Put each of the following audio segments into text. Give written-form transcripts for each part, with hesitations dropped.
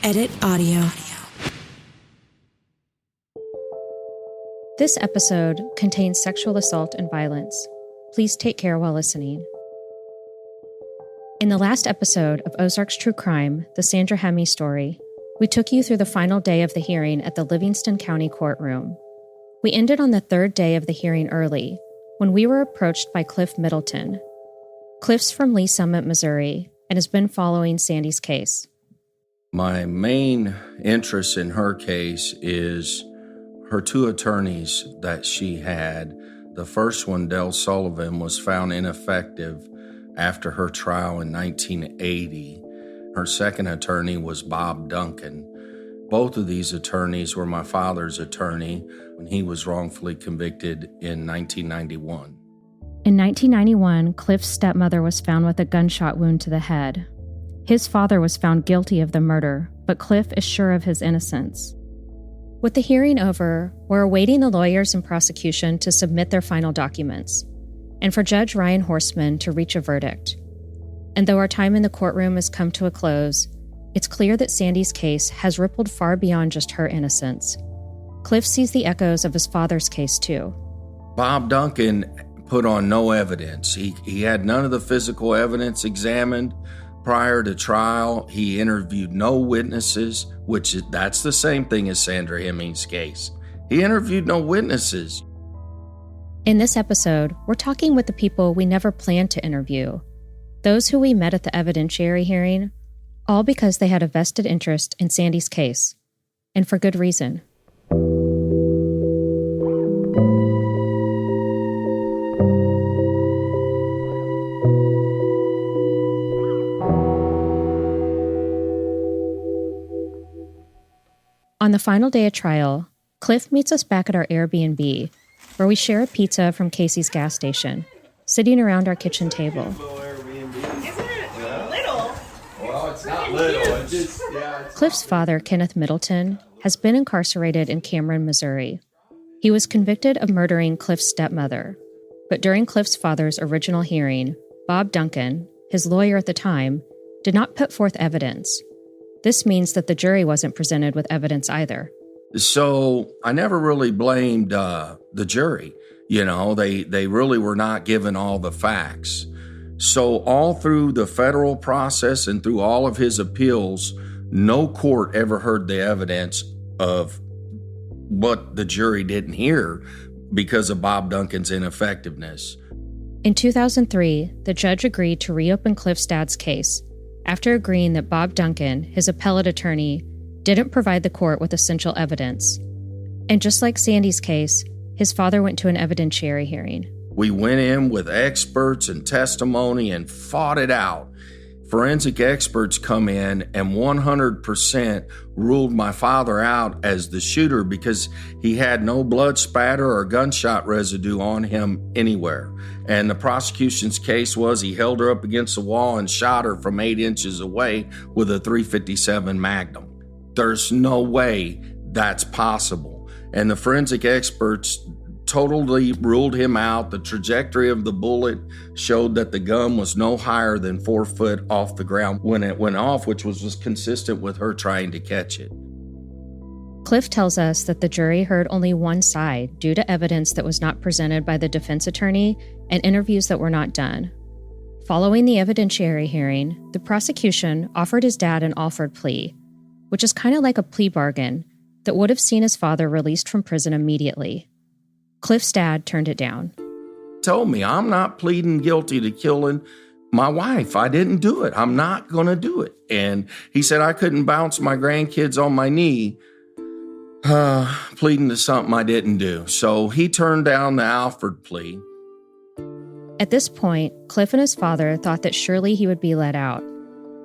Edit audio. This episode contains sexual assault and violence. Please take care while listening. In the last episode of Ozark's True Crime, the Sandra Hemme story, we took you through the final day of the hearing at the Livingston County courtroom. We ended on the third day of the hearing early, when we were approached by Cliff Middleton. Cliff's from Lee Summit, Missouri, and has been following Sandy's case. My main interest in her case is her two attorneys that she had. The first one, Del Sullivan, was found ineffective after her trial in 1980. Her second attorney was Bob Duncan. Both of these attorneys were my father's attorney when he was wrongfully convicted in 1991. In 1991, Cliff's stepmother was found with a gunshot wound to the head. His father was found guilty of the murder, but Cliff is sure of his innocence. With the hearing over, we're awaiting the lawyers and prosecution to submit their final documents, and for Judge Ryan Horstman to reach a verdict. And though our time in the courtroom has come to a close, it's clear that Sandy's case has rippled far beyond just her innocence. Cliff sees the echoes of his father's case too. Bob Duncan put on no evidence. He had none of the physical evidence examined. Prior to trial, he interviewed no witnesses, that's the same thing as Sandra Hemme's case. He interviewed no witnesses. In this episode, we're talking with the people we never planned to interview, those who we met at the evidentiary hearing, all because they had a vested interest in Sandy's case, and for good reason. On the final day of trial, Cliff meets us back at our Airbnb, where we share a pizza from Casey's gas station, sitting around our kitchen table. Isn't it little? Well, it's not little. It's just, Cliff's father, Kenneth Middleton, has been incarcerated in Cameron, Missouri. He was convicted of murdering Cliff's stepmother, but during Cliff's father's original hearing, Bob Duncan, his lawyer at the time, did not put forth evidence. This means that the jury wasn't presented with evidence either. So I never really blamed the jury. You know, they really were not given all the facts. So all through the federal process and through all of his appeals, no court ever heard the evidence of what the jury didn't hear because of Bob Duncan's ineffectiveness. In 2003, the judge agreed to reopen Cliff's dad's case after agreeing that Bob Duncan, his appellate attorney, didn't provide the court with essential evidence. And just like Sandy's case, his father went to an evidentiary hearing. We went in with experts and testimony and fought it out. Forensic experts come in and 100% ruled my father out as the shooter because he had no blood spatter or gunshot residue on him anywhere. And the prosecution's case was he held her up against the wall and shot her from 8 inches away with a .357 Magnum. There's no way that's possible. And the forensic experts totally ruled him out. The trajectory of the bullet showed that the gun was no higher than 4 foot off the ground when it went off, which was consistent with her trying to catch it. Cliff tells us that the jury heard only one side due to evidence that was not presented by the defense attorney and interviews that were not done. Following the evidentiary hearing, the prosecution offered his dad an offered plea, which is kind of like a plea bargain that would have seen his father released from prison immediately. Cliff's dad turned it down. Told me, I'm not pleading guilty to killing my wife. I didn't do it. I'm not going to do it. And he said I couldn't bounce my grandkids on my knee, pleading to something I didn't do. So he turned down the Alford plea. At this point, Cliff and his father thought that surely he would be let out.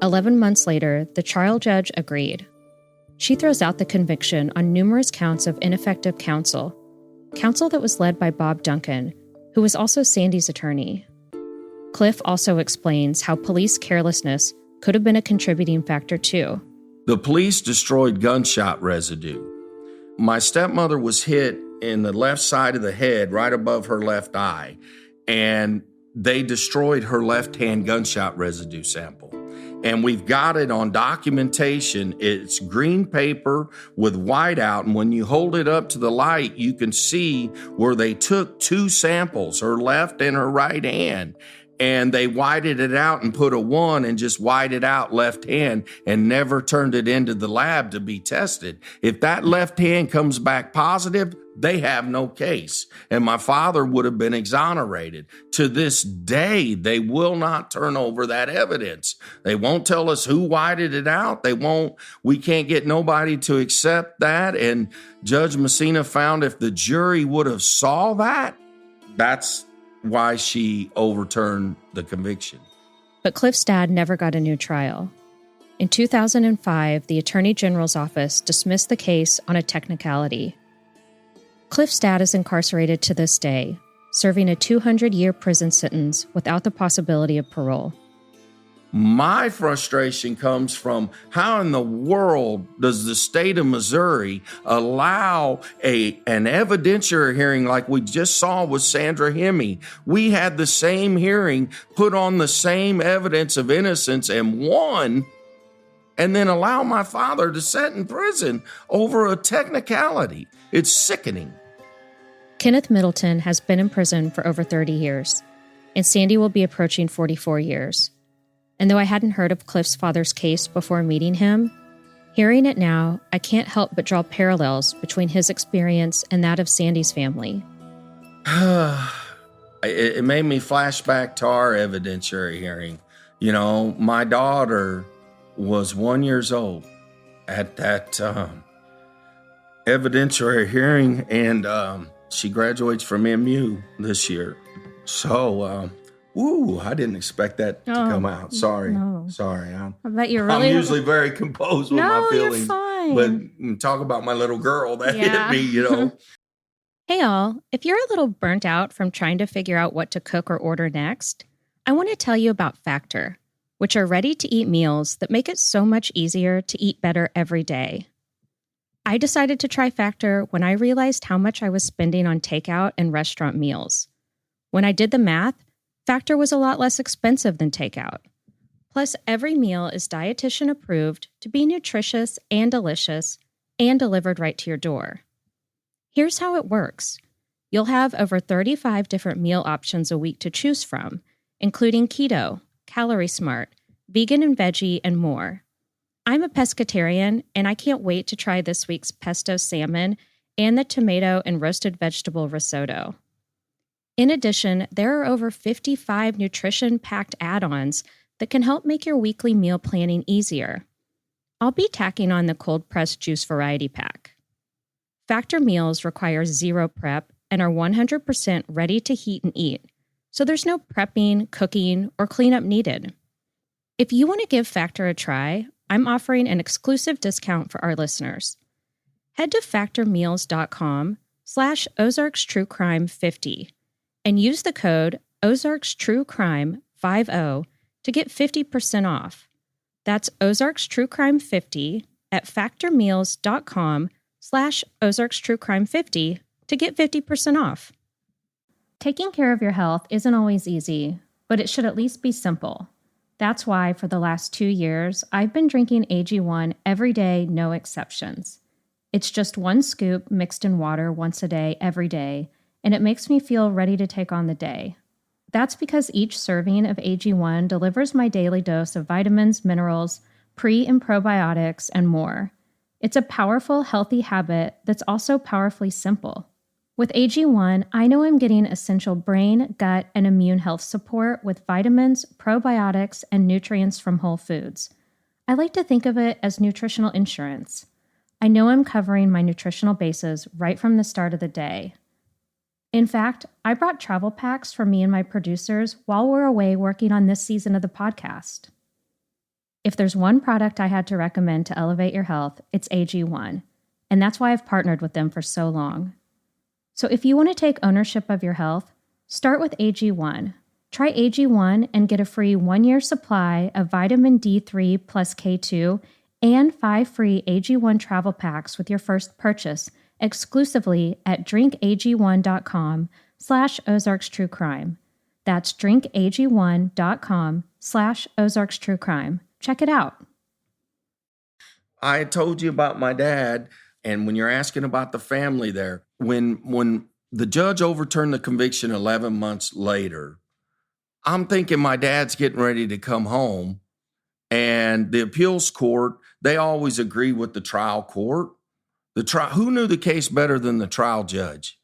11 months later, the trial judge agreed. She throws out the conviction on numerous counts of ineffective counsel that was led by Bob Duncan, who was also Sandy's attorney. Cliff also explains how police carelessness could have been a contributing factor too. The police destroyed gunshot residue. My stepmother was hit in the left side of the head, right above her left eye, and they destroyed her left-hand gunshot residue sample. And we've got it on documentation. It's green paper with white out. And when you hold it up to the light, you can see where they took 2 samples, her left and her right hand. And they whited it out and put a 1 and just whited out left hand and never turned it into the lab to be tested. If that left hand comes back positive, they have no case. And my father would have been exonerated. To this day, they will not turn over that evidence. They won't tell us who whited it out. We can't get nobody to accept that. And Judge Messina found if the jury would have saw that, that's why she overturned the conviction. But Cliff's dad never got a new trial. In 2005, the Attorney General's office dismissed the case on a technicality. Cliff's dad is incarcerated to this day, serving a 200-year prison sentence without the possibility of parole. My frustration comes from how in the world does the state of Missouri allow an evidentiary hearing like we just saw with Sandra Hemme? We had the same hearing, put on the same evidence of innocence and won, and then allow my father to sit in prison over a technicality. It's sickening. Kenneth Middleton has been in prison for over 30 years, and Sandy will be approaching 44 years. And though I hadn't heard of Cliff's father's case before meeting him, hearing it now, I can't help but draw parallels between his experience and that of Sandy's family. It made me flash back to our evidentiary hearing. You know, my daughter was 1 year old at that evidentiary hearing, and she graduates from MU this year. So, I didn't expect that to come out. Sorry. No. Sorry. I bet you're really... I'm usually very composed with my feelings. No, you're fine. But talk about my little girl that hit me, you know. Hey, all. If you're a little burnt out from trying to figure out what to cook or order next, I want to tell you about Factor, which are ready-to-eat meals that make it so much easier to eat better every day. I decided to try Factor when I realized how much I was spending on takeout and restaurant meals. When I did the math, Factor was a lot less expensive than takeout. Plus, every meal is dietitian approved to be nutritious and delicious and delivered right to your door. Here's how it works. You'll have over 35 different meal options a week to choose from, including keto, calorie smart, vegan and veggie, and more. I'm a pescatarian, and I can't wait to try this week's pesto salmon and the tomato and roasted vegetable risotto. In addition, there are over 55 nutrition-packed add-ons that can help make your weekly meal planning easier. I'll be tacking on the cold-pressed juice variety pack. Factor meals require zero prep and are 100% ready to heat and eat, so there's no prepping, cooking, or cleanup needed. If you want to give Factor a try, I'm offering an exclusive discount for our listeners. Head to factormeals.com/OzarksTrueCrime50 and use the code OzarksTrueCrime50 to get 50% off. That's OzarksTrueCrime50 at factormeals.com/OzarksTrueCrime50 to get 50% off. Taking care of your health isn't always easy, but it should at least be simple. That's why for the last 2 years, I've been drinking AG1 every day, no exceptions. It's just 1 scoop mixed in water once a day, every day, and it makes me feel ready to take on the day. That's because each serving of AG1 delivers my daily dose of vitamins, minerals, pre- and probiotics, and more. It's a powerful, healthy habit that's also powerfully simple. With AG1, I know I'm getting essential brain, gut, and immune health support with vitamins, probiotics, and nutrients from whole foods. I like to think of it as nutritional insurance. I know I'm covering my nutritional bases right from the start of the day. In fact, I brought travel packs for me and my producers while we're away working on this season of the podcast. If there's one product I had to recommend to elevate your health, it's AG1, and that's why I've partnered with them for so long. So if you want to take ownership of your health, start with AG1. Try AG1 and get a free 1-year supply of vitamin D3 plus K2 and 5 free AG1 travel packs with your first purchase exclusively at drinkag1.com/OzarksTrueCrime. That's drinkag1.com/OzarksTrueCrime. Check it out. I told you about my dad, and when you're asking about the family there, when the judge overturned the conviction 11 months later, I'm thinking my dad's getting ready to come home, and the appeals court, they always agree with the trial court. Who knew the case better than the trial judge?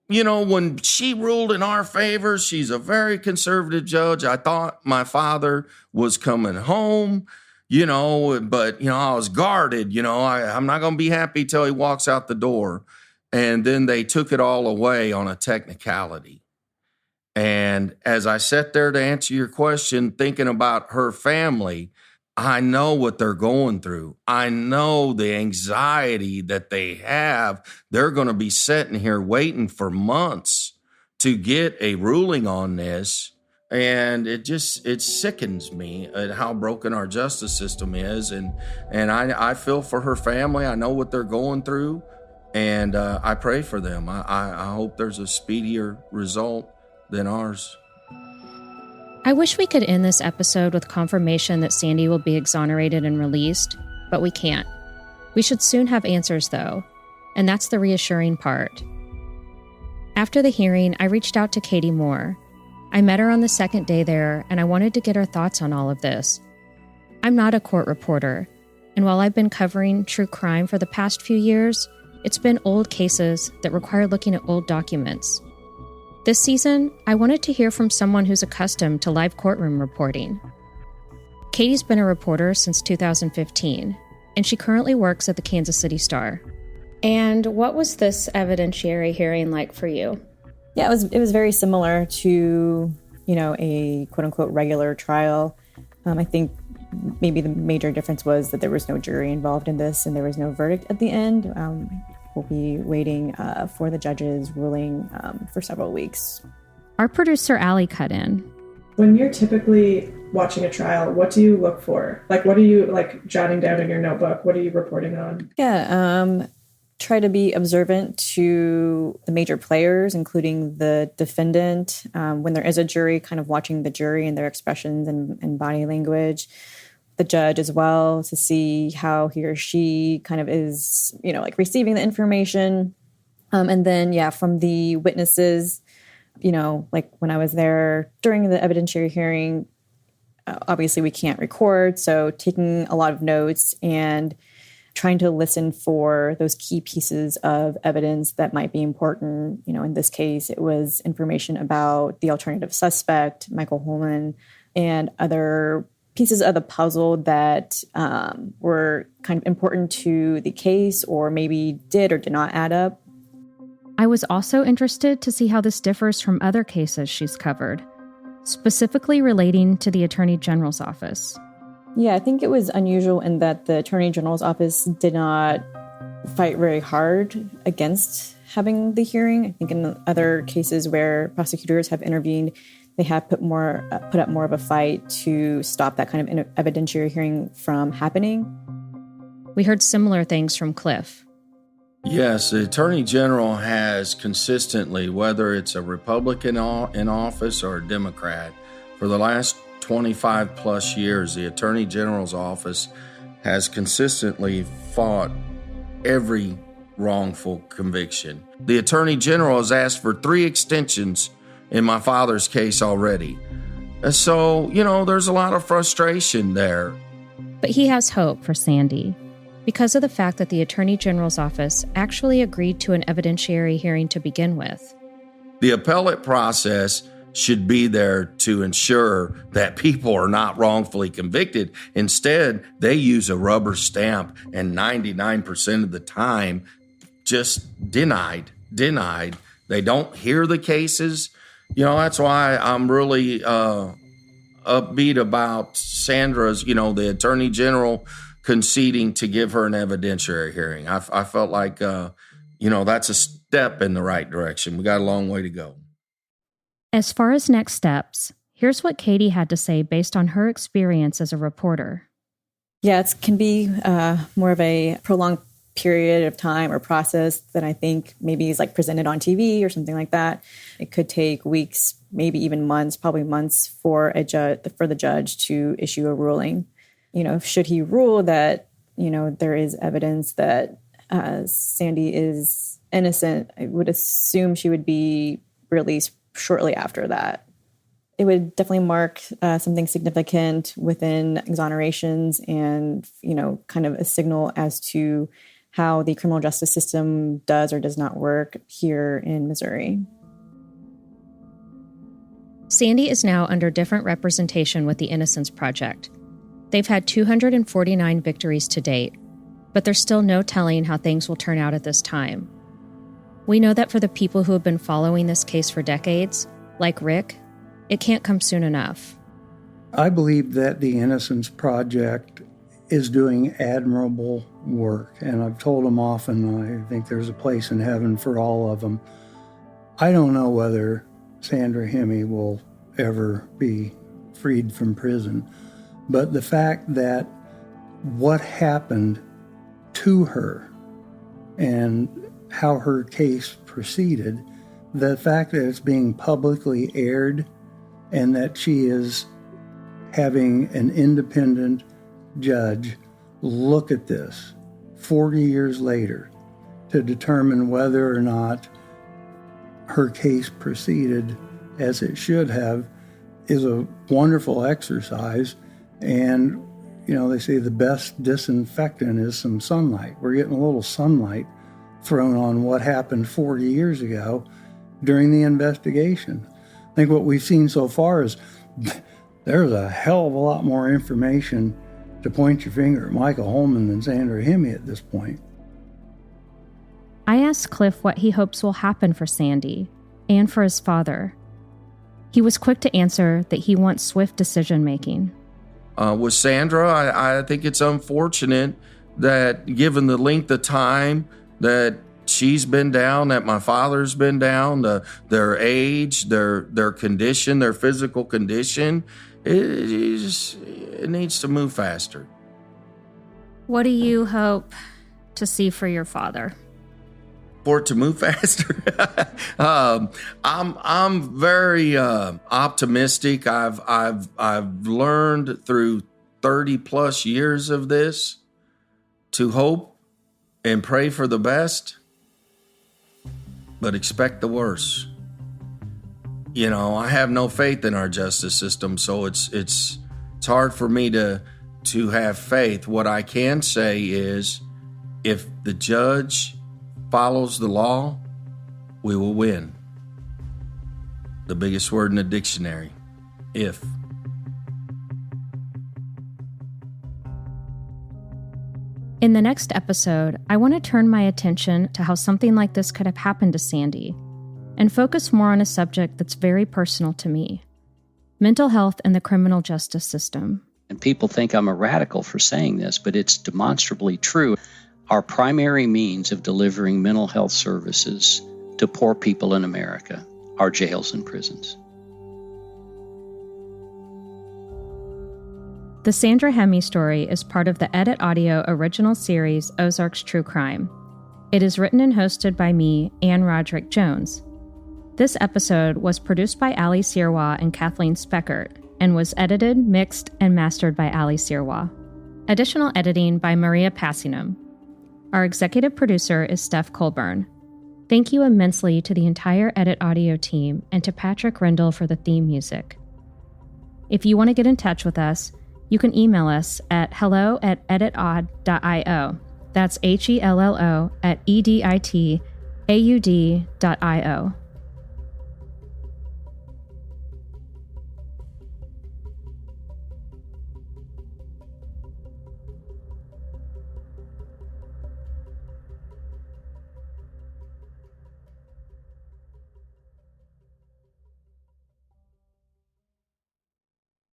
You know, when she ruled in our favor, she's a very conservative judge. I thought my father was coming home, but I was guarded. I'm not going to be happy till he walks out the door. And then they took it all away on a technicality. And as I sat there to answer your question, thinking about her family, I know what they're going through. I know the anxiety that they have. They're going to be sitting here waiting for months to get a ruling on this. And it sickens me at how broken our justice system is. And I feel for her family. I know what they're going through. And I pray for them. I hope there's a speedier result than ours. I wish we could end this episode with confirmation that Sandy will be exonerated and released, but we can't. We should soon have answers, though, and that's the reassuring part. After the hearing, I reached out to Katie Moore. I met her on the second day there, and I wanted to get her thoughts on all of this. I'm not a court reporter, and while I've been covering true crime for the past few years, it's been old cases that require looking at old documents. This season, I wanted to hear from someone who's accustomed to live courtroom reporting. Katie's been a reporter since 2015, and she currently works at the Kansas City Star. And what was this evidentiary hearing like for you? Yeah, it was very similar to, a quote-unquote regular trial. I think maybe the major difference was that there was no jury involved in this and there was no verdict at the end. We'll be waiting for the judge's ruling for several weeks. Our producer, Allie, cut in. When you're typically watching a trial, what do you look for? Like, what are you, jotting down in your notebook? What are you reporting on? Yeah, try to be observant to the major players, including the defendant. When there is a jury, kind of watching the jury and their expressions and body language. The judge as well, to see how he or she kind of is, receiving the information. And then, from the witnesses, when I was there during the evidentiary hearing, obviously we can't record. So taking a lot of notes and trying to listen for those key pieces of evidence that might be important. In this case, it was information about the alternative suspect, Michael Holman, and other pieces of the puzzle that were kind of important to the case or maybe did or did not add up. I was also interested to see how this differs from other cases she's covered, specifically relating to the Attorney General's office. Yeah, I think it was unusual in that the Attorney General's office did not fight very hard against having the hearing. I think in other cases where prosecutors have intervened, they have put up more of a fight to stop that kind of evidentiary hearing from happening. We heard similar things from Cliff. Yes, the Attorney General has consistently, whether it's a Republican in office or a Democrat, for the last 25 plus years, the Attorney General's office has consistently fought every wrongful conviction. The Attorney General has asked for 3 extensions in my father's case already. So, there's a lot of frustration there. But he has hope for Sandy because of the fact that the Attorney General's office actually agreed to an evidentiary hearing to begin with. The appellate process should be there to ensure that people are not wrongfully convicted. Instead, they use a rubber stamp, and 99% of the time, just denied. They don't hear the cases. That's why I'm really upbeat about Sandra's, the Attorney General conceding to give her an evidentiary hearing. I felt like, that's a step in the right direction. We got a long way to go. As far as next steps, here's what Katie had to say based on her experience as a reporter. Yeah, it can be more of a prolonged period of time or process than I think maybe is presented on TV or something like that. It could take weeks, maybe even months, probably months for the judge to issue a ruling. should he rule that, there is evidence that Sandy is innocent, I would assume she would be released shortly after that. It would definitely mark something significant within exonerations and, kind of a signal as to how the criminal justice system does or does not work here in Missouri. Sandy is now under different representation with the Innocence Project. They've had 249 victories to date, but there's still no telling how things will turn out at this time. We know that for the people who have been following this case for decades, like Rick, it can't come soon enough. I believe that the Innocence Project is doing admirable work, and I've told them often I think there's a place in heaven for all of them. I don't know whether Sandra Hemme will ever be freed from prison, but the fact that what happened to her and how her case proceeded, the fact that it's being publicly aired and that she is having an independent judge look at this 40 years later to determine whether or not her case proceeded as it should have is a wonderful exercise. And, they say the best disinfectant is some sunlight. We're getting a little sunlight thrown on what happened 40 years ago during the investigation. I think what we've seen so far is there's a hell of a lot more information to point your finger at Michael Holman than Sandra Hemme at this point. I asked Cliff what he hopes will happen for Sandy and for his father. He was quick to answer that he wants swift decision-making. With Sandra, I think it's unfortunate that given the length of time that she's been down, that my father's been down, their age, their condition, their physical condition, it needs to move faster. What do you hope to see for your father? For it to move faster? I'm very optimistic. I've learned through 30 plus years of this to hope and pray for the best, but expect the worst. I have no faith in our justice system, so it's hard for me to have faith. What I can say is, if the judge follows the law, we will win. The biggest word in the dictionary, if. In the next episode, I want to turn my attention to how something like this could have happened to Sandy and focus more on a subject that's very personal to me: mental health and the criminal justice system. And people think I'm a radical for saying this, but it's demonstrably true. Our primary means of delivering mental health services to poor people in America are jails and prisons. The Sandra Hemme story is part of the Edit Audio original series Ozarks True Crime. It is written and hosted by me, Ann Roderick Jones. This episode was produced by Ali Sirwa and Kathleen Speckert and was edited, mixed, and mastered by Ali Sirwa. Additional editing by Maria Passinum. Our executive producer is Steph Colburn. Thank you immensely to the entire Edit Audio team and to Patrick Rendell for the theme music. If you want to get in touch with us, you can email us at hello@editaud.io. That's HELLO@EDITAUD.io.